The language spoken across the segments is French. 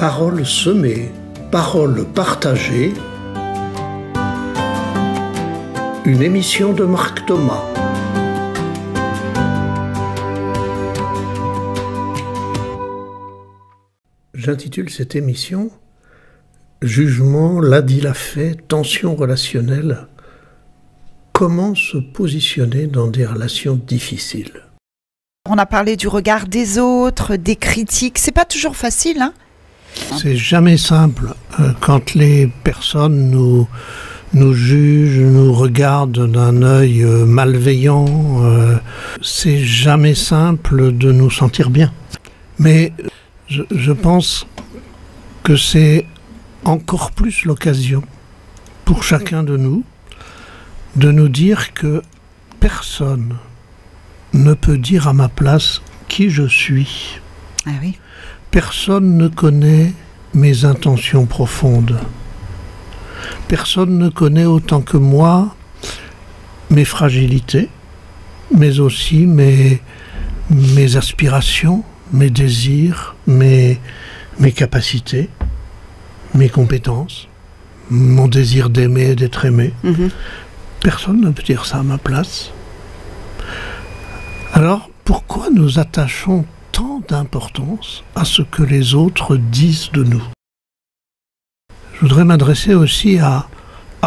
Paroles semées, paroles partagées. Une émission de Marc Thomas. J'intitule cette émission « Jugement, l'a dit, l'a fait, tension relationnelle. Comment se positionner dans des relations difficiles ?» On a parlé du regard des autres, des critiques. C'est pas toujours facile, hein? C'est jamais simple. Quand les personnes nous jugent, nous regardent d'un œil malveillant, c'est jamais simple de nous sentir bien. Mais je pense que c'est encore plus l'occasion pour chacun de nous dire que personne ne peut dire à ma place qui je suis. Ah oui. Personne ne connaît mes intentions profondes. Personne ne connaît autant que moi mes fragilités, mais aussi mes aspirations, mes désirs, mes capacités, mes compétences, mon désir d'aimer et d'être aimé. Personne ne peut dire ça à ma place. Alors, pourquoi nous attachons tant d'importance à ce que les autres disent de nous? Je voudrais m'adresser aussi à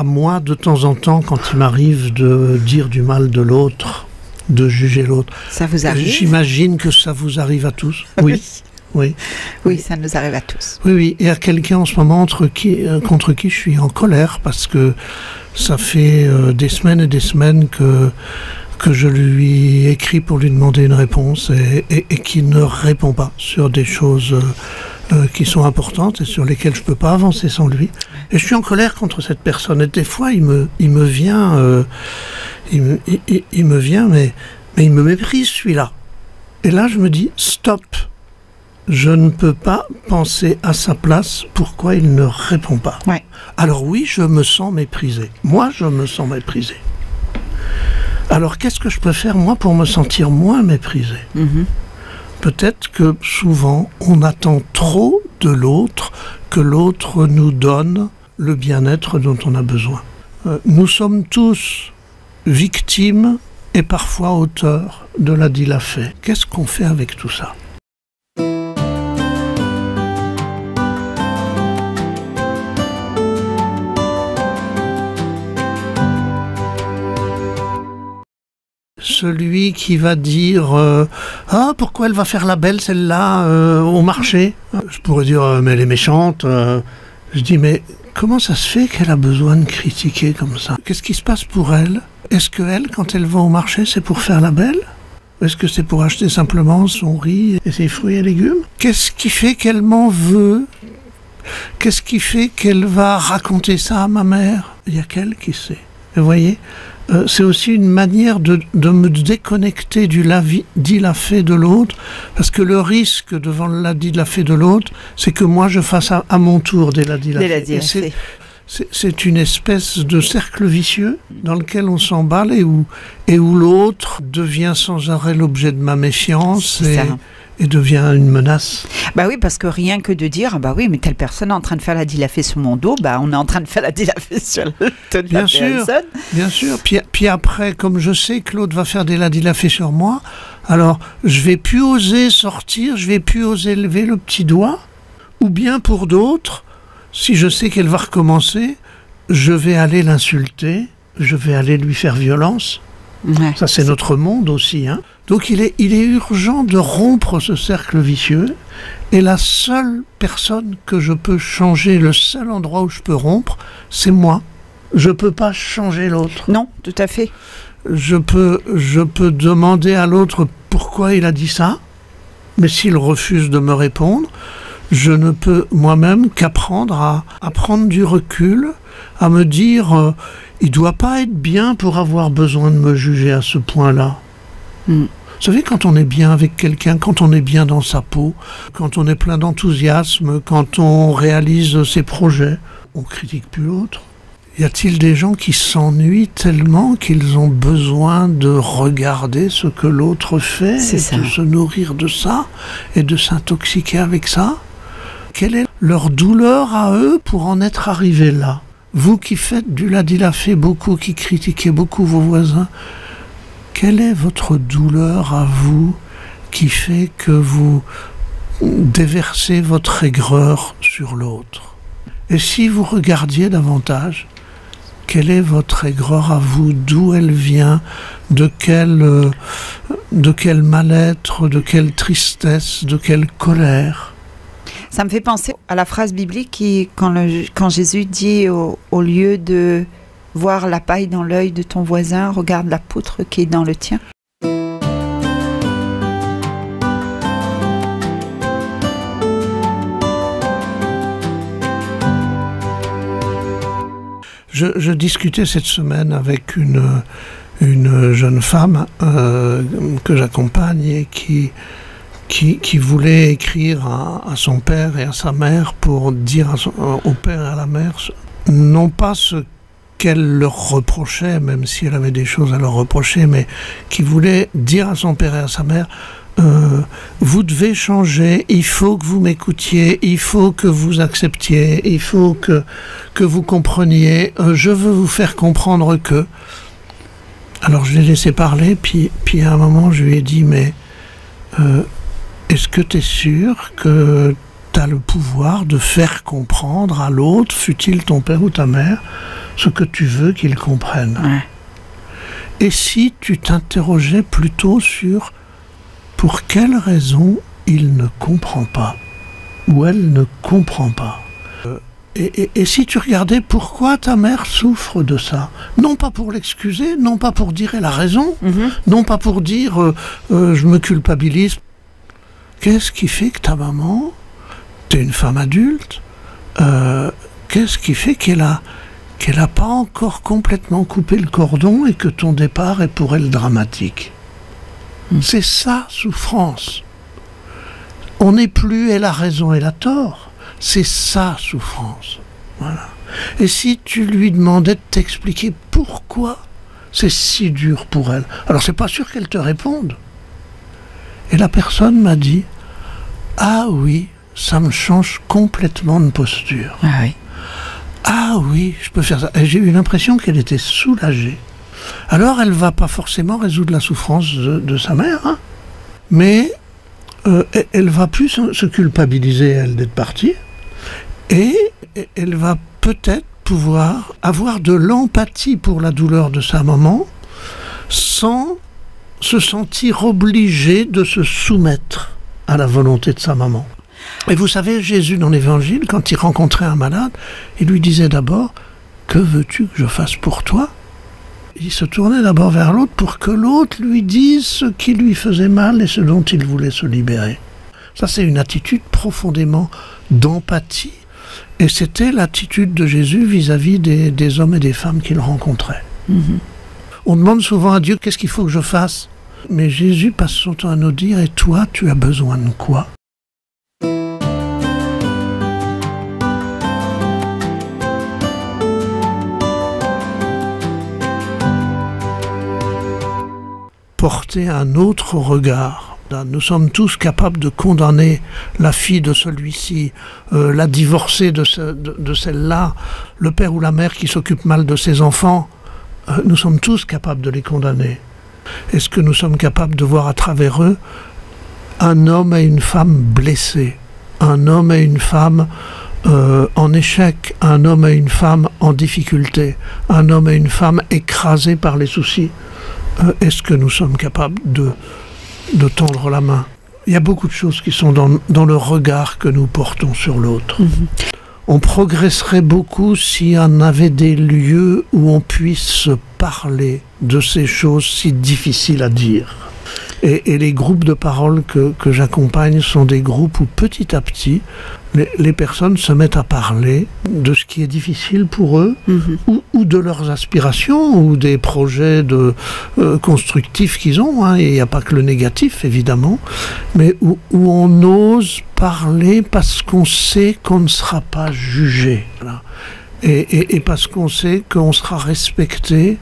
moi de temps en temps quand il m'arrive de dire du mal de l'autre, de juger l'autre. Ça vous arrive? J'imagine que ça vous arrive à tous. Oui. Oui, ça nous arrive à tous. Oui. Et à quelqu'un en ce moment contre qui je suis en colère parce que ça fait des semaines et des semaines que je lui écris pour lui demander une réponse et qui ne répond pas sur des choses qui sont importantes et sur lesquelles je ne peux pas avancer sans lui. Et je suis en colère contre cette personne. Et des fois, il me vient, mais il me méprise celui-là. Et là, je me dis, stop. Je ne peux pas penser à sa place pourquoi il ne répond pas. Ouais. Alors oui, je me sens méprisé. Moi, je me sens méprisé. Alors, qu'est-ce que je peux faire, moi, pour me sentir moins méprisé? Peut-être que souvent, on attend trop de l'autre, que l'autre nous donne le bien-être dont on a besoin. Nous sommes tous victimes et parfois auteurs de l'a dit, l'a fait. Qu'est-ce qu'on fait avec tout ça? Celui qui va dire « Ah, pourquoi elle va faire la belle, celle-là, au marché ?» Je pourrais dire « Mais elle est méchante. » Je dis « Mais comment ça se fait qu'elle a besoin de critiquer comme ça? Qu'est-ce qui se passe pour elle? Est-ce qu'elle, quand elle va au marché, c'est pour faire la belle? Est-ce que c'est pour acheter simplement son riz et ses fruits et légumes? Qu'est-ce qui fait qu'elle m'en veut? Qu'est-ce qui fait qu'elle va raconter ça à ma mère? Il n'y a qu'elle qui sait. Vous voyez, c'est aussi une manière de me déconnecter du l'a dit, l'a fait de l'autre, parce que le risque devant le l'a dit, l'a fait de l'autre, c'est que moi je fasse à mon tour des l'a dit, l'a fait. C'est une espèce de cercle vicieux dans lequel on s'emballe et où l'autre devient sans arrêt l'objet de ma méfiance et devient une menace. Bah oui, parce que rien que de dire, bah oui, mais telle personne est en train de faire la dit, l'a fait sur mon dos, bah on est en train de faire la dit, l'a fait sur le dos de la personne. Bien sûr. Puis après, comme je sais que l'autre va faire des l'a dit, l'a fait sur moi, alors je vais plus oser sortir, je vais plus oser lever le petit doigt, ou bien pour d'autres, si je sais qu'elle va recommencer, je vais aller l'insulter, je vais aller lui faire violence. Ouais, ça, c'est notre monde aussi, hein. Donc il est urgent de rompre ce cercle vicieux, et la seule personne que je peux changer, le seul endroit où je peux rompre, c'est moi. Je peux pas changer l'autre. Non, tout à fait. Je peux demander à l'autre pourquoi il a dit ça, mais s'il refuse de me répondre, je ne peux moi-même qu'apprendre à prendre du recul, à me dire il doit pas être bien pour avoir besoin de me juger à ce point-là. Vous savez, quand on est bien avec quelqu'un, quand on est bien dans sa peau, quand on est plein d'enthousiasme, quand on réalise ses projets, on critique plus l'autre. Y a-t-il des gens qui s'ennuient tellement qu'ils ont besoin de regarder ce que l'autre fait, de se nourrir de ça et de s'intoxiquer avec ça? Quel est leur douleur à eux pour en être arrivés là. Vous qui faites du ladilafé beaucoup, qui critiquez beaucoup vos voisins, quelle est votre douleur à vous qui fait que vous déversez votre aigreur sur l'autre? Et si vous regardiez davantage, quelle est votre aigreur à vous? D'où elle vient? De quel mal-être? De quelle tristesse? De quelle colère? Ça me fait penser à la phrase biblique quand Jésus dit au lieu de voir la paille dans l'œil de ton voisin, regarde la poutre qui est dans le tien. Je discutais cette semaine avec une jeune femme que j'accompagne et qui voulait écrire à son père et à sa mère pour dire au père et à la mère, non pas ce qu'elle leur reprochait, même si elle avait des choses à leur reprocher, mais qui voulait dire à son père et à sa mère, vous devez changer, il faut que vous m'écoutiez, il faut que vous acceptiez, il faut que vous compreniez, je veux vous faire comprendre que... Alors je l'ai laissé parler, puis à un moment je lui ai dit, mais est-ce que tu es sûr que tu as le pouvoir de faire comprendre à l'autre, fût-il ton père ou ta mère, ce que tu veux qu'il comprenne? Et si tu t'interrogeais plutôt sur pour quelle raison il ne comprend pas, ou elle ne comprend pas. Et si tu regardais pourquoi ta mère souffre de ça, non pas pour l'excuser, non pas pour dire elle a raison, non pas pour dire je me culpabilise. Qu'est-ce qui fait que ta maman, t'es une femme adulte, qu'est-ce qui fait qu'elle a pas encore complètement coupé le cordon et que ton départ est pour elle dramatique? C'est ça, souffrance. On n'est plus elle a raison, elle a tort. C'est ça, souffrance. Voilà. Et si tu lui demandais de t'expliquer pourquoi c'est si dur pour elle, alors c'est pas sûr qu'elle te réponde. Et la personne m'a dit, ah oui, ça me change complètement de posture. Ah oui. Ah oui, je peux faire ça. Et j'ai eu l'impression qu'elle était soulagée. Alors elle ne va pas forcément résoudre la souffrance de sa mère, hein, mais elle va plus se culpabiliser, elle, d'être partie, et elle va peut-être pouvoir avoir de l'empathie pour la douleur de sa maman sans se sentir obligée de se soumettre à la volonté de sa maman. Et vous savez, Jésus dans l'Évangile, quand il rencontrait un malade, il lui disait d'abord « Que veux-tu que je fasse pour toi ?» Il se tournait d'abord vers l'autre pour que l'autre lui dise ce qui lui faisait mal et ce dont il voulait se libérer. Ça, c'est une attitude profondément d'empathie. Et c'était l'attitude de Jésus vis-à-vis des hommes et des femmes qu'il rencontrait. On demande souvent à Dieu, qu'est-ce qu'il faut que je fasse? Mais Jésus passe son temps à nous dire, et toi, tu as besoin de quoi? Porter un autre regard. Nous sommes tous capables de condamner la fille de celui-ci, la divorcée de celle-là, le père ou la mère qui s'occupe mal de ses enfants. Nous sommes tous capables de les condamner. Est-ce que nous sommes capables de voir à travers eux un homme et une femme blessés, un homme et une femme en échec, un homme et une femme en difficulté, un homme et une femme écrasés par les soucis? Est-ce que nous sommes capables de tendre la main? Il y a beaucoup de choses qui sont dans le regard que nous portons sur l'autre. On progresserait beaucoup si on avait des lieux où on puisse se parler de ces choses si difficiles à dire. Et les groupes de parole que j'accompagne sont des groupes où petit à petit, les personnes se mettent à parler de ce qui est difficile pour eux, ou de leurs aspirations, ou des projets constructifs qu'ils ont. Hein. Il n'y a pas que le négatif, évidemment, mais où on ose parler parce qu'on sait qu'on ne sera pas jugé. Voilà. Et parce qu'on sait qu'on sera respecté.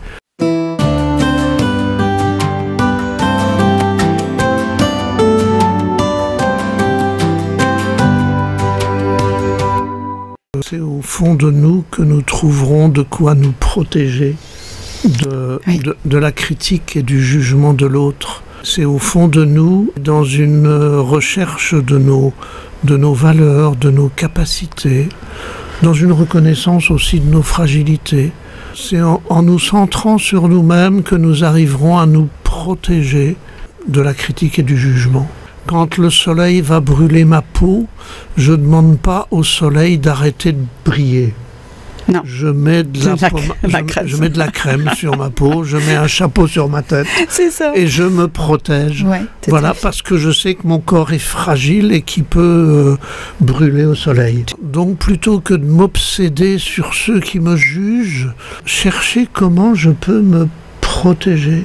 c'est au fond de nous que nous trouverons de quoi nous protéger de la critique et du jugement de l'autre. C'est au fond de nous, dans une recherche de nos valeurs, de nos capacités, dans une reconnaissance aussi de nos fragilités. C'est en nous centrant sur nous-mêmes que nous arriverons à nous protéger de la critique et du jugement. Quand le soleil va brûler ma peau, je ne demande pas au soleil d'arrêter de briller. Non. Je mets de la crème sur ma peau, je mets un chapeau sur ma tête. C'est ça. Et je me protège. Ouais, voilà, parce que je sais que mon corps est fragile et qu'il peut brûler au soleil. Donc plutôt que de m'obséder sur ceux qui me jugent, chercher comment je peux me protéger.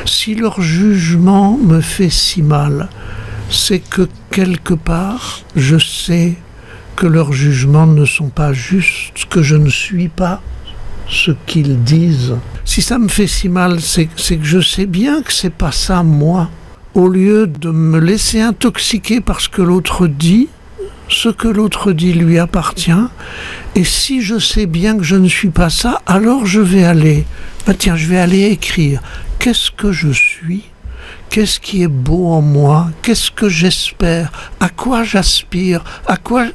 Si leur jugement me fait si mal, c'est que quelque part, je sais que leurs jugements ne sont pas justes, que je ne suis pas ce qu'ils disent. Si ça me fait si mal, c'est que je sais bien que c'est pas ça moi. Au lieu de me laisser intoxiquer par ce que l'autre dit, ce que l'autre dit lui appartient. Et si je sais bien que je ne suis pas ça, alors je vais aller, je vais aller écrire. Qu'est-ce que je suis ? Qu'est-ce qui est beau en moi? Qu'est-ce que j'espère? À quoi j'aspire?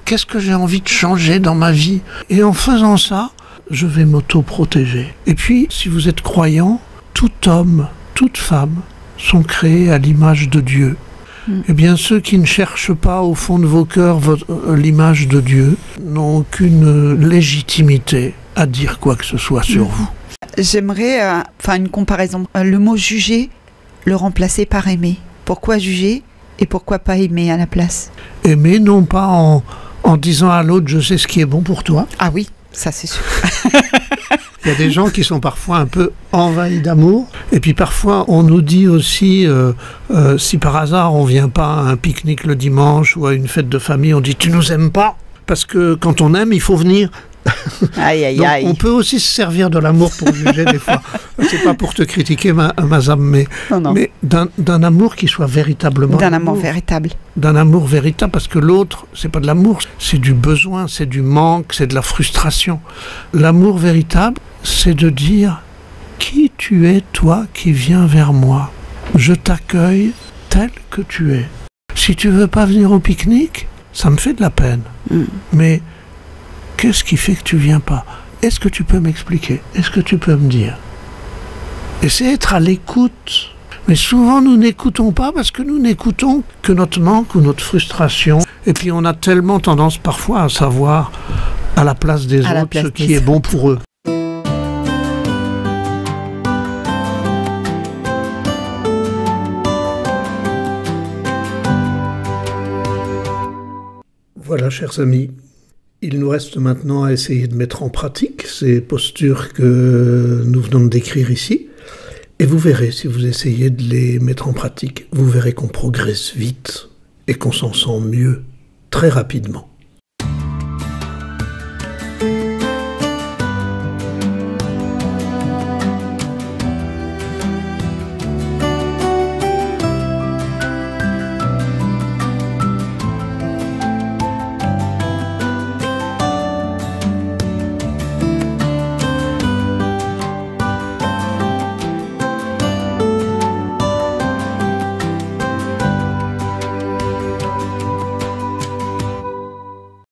Qu'est-ce que j'ai envie de changer dans ma vie? Et en faisant ça, je vais m'auto-protéger. Et puis, si vous êtes croyant, tout homme, toute femme sont créés à l'image de Dieu. Eh bien, ceux qui ne cherchent pas au fond de vos cœurs l'image de Dieu n'ont aucune légitimité à dire quoi que ce soit sur vous. J'aimerais une comparaison. Le mot juger, le remplacer par aimer. Pourquoi juger et pourquoi pas aimer à la place? Aimer, non pas en disant à l'autre « je sais ce qui est bon pour toi ». Ah oui, ça c'est sûr. Il y a des gens qui sont parfois un peu envahis d'amour. Et puis parfois, on nous dit aussi, si par hasard on vient pas à un pique-nique le dimanche ou à une fête de famille, on dit « tu nous aimes pas ». Parce que quand on aime, il faut venir. Aïe, aïe, Donc, aïe. on peut aussi se servir de l'amour pour juger des fois. C'est pas pour te critiquer, Mazam, mais d'un amour qui soit véritablement d'un amour véritable. D'un amour véritable, parce que l'autre, c'est pas de l'amour, c'est du besoin, c'est du manque, c'est de la frustration. L'amour véritable, c'est de dire qui tu es, toi, qui viens vers moi. Je t'accueille tel que tu es. Si tu veux pas venir au pique-nique, ça me fait de la peine. Mais qu'est-ce qui fait que tu viens pas? Est-ce que tu peux m'expliquer? Est-ce que tu peux me dire? Et c'est être à l'écoute. Mais souvent, nous n'écoutons pas parce que nous n'écoutons que notre manque ou notre frustration. Et puis, on a tellement tendance parfois à savoir à la place des autres ce qui est bon pour eux. Voilà, chers amis. Il nous reste maintenant à essayer de mettre en pratique ces postures que nous venons de décrire ici. Et vous verrez, si vous essayez de les mettre en pratique, vous verrez qu'on progresse vite et qu'on s'en sent mieux très rapidement.